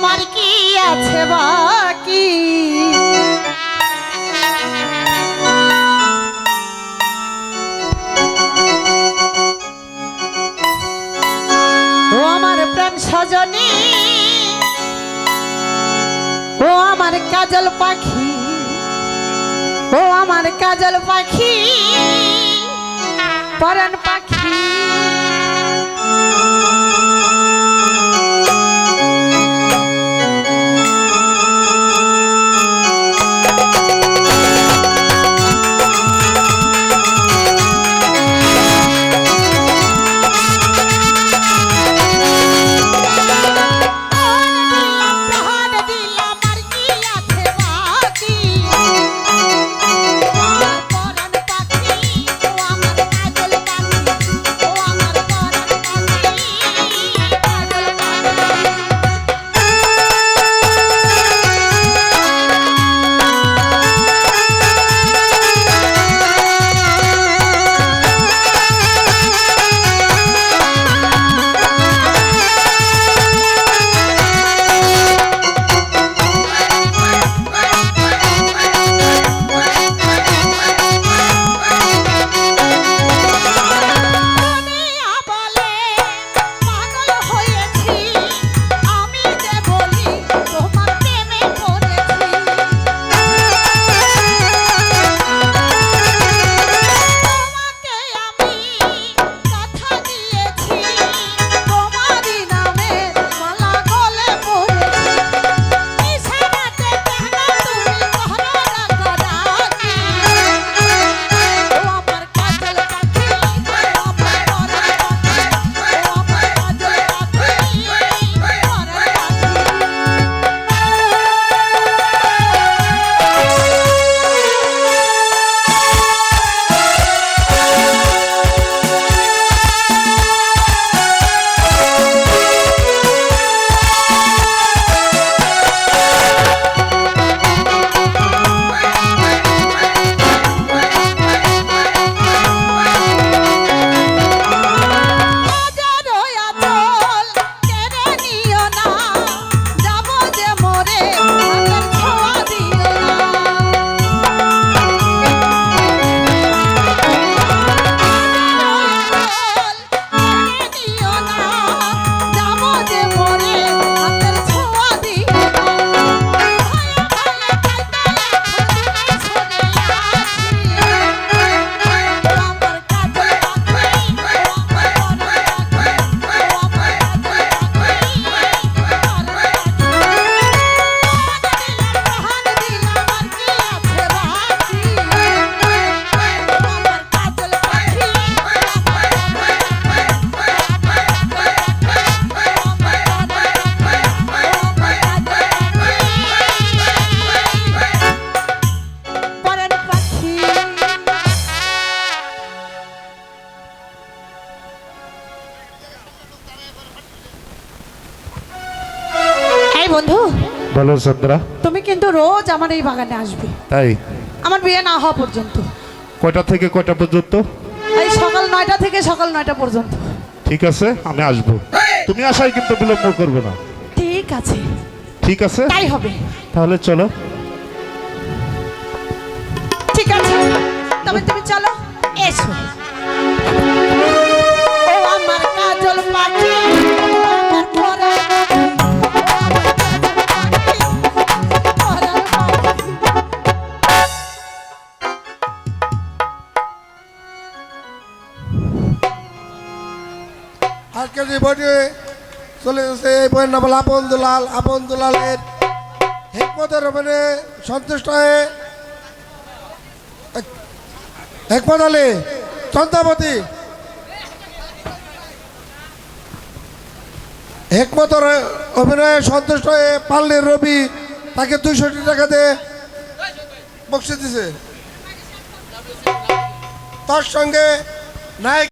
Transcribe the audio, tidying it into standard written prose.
আমার কি আছে বাকি ও আমার প্রাণ সজনী ও আমার কাজল পাখি ও আমার কাজল পাখি পরাণ পাখি বন্ধু বলো চন্দ্রা, তুমি কিন্তু রোজ আমার এই বাগানে আসবে। তাই? আমার বিয়ে না হওয়া পর্যন্ত। কয়টা থেকে কয়টা পর্যন্ত? এই সকাল 9টা থেকে সকাল 9টা পর্যন্ত। ঠিক আছে, আমি আসবো। তুমি আসায় কিন্তু বিলম্ব করবে না। ঠিক আছে, ঠিক আছে, তাই হবে। তাহলে চলো। ঠিক আছে, তবে তুমি চলো, এসো। ও আমার কাজল পাখি আমার পরাণ আজকে যে বইটি চলে যাচ্ছে এই বইয়ের নাম হল আপন দুলাল। আপন দুলালের হেকমতের মানে সন্তুষ্ট হয়ে হেকমত আলী চন্দ্রাবতী হেকমতের অভিনয়ে সন্তুষ্ট হয়ে পাল্লির রবি তাকে 200 টাকা দিয়ে বক্সি দিছে। তার সঙ্গে নায়ক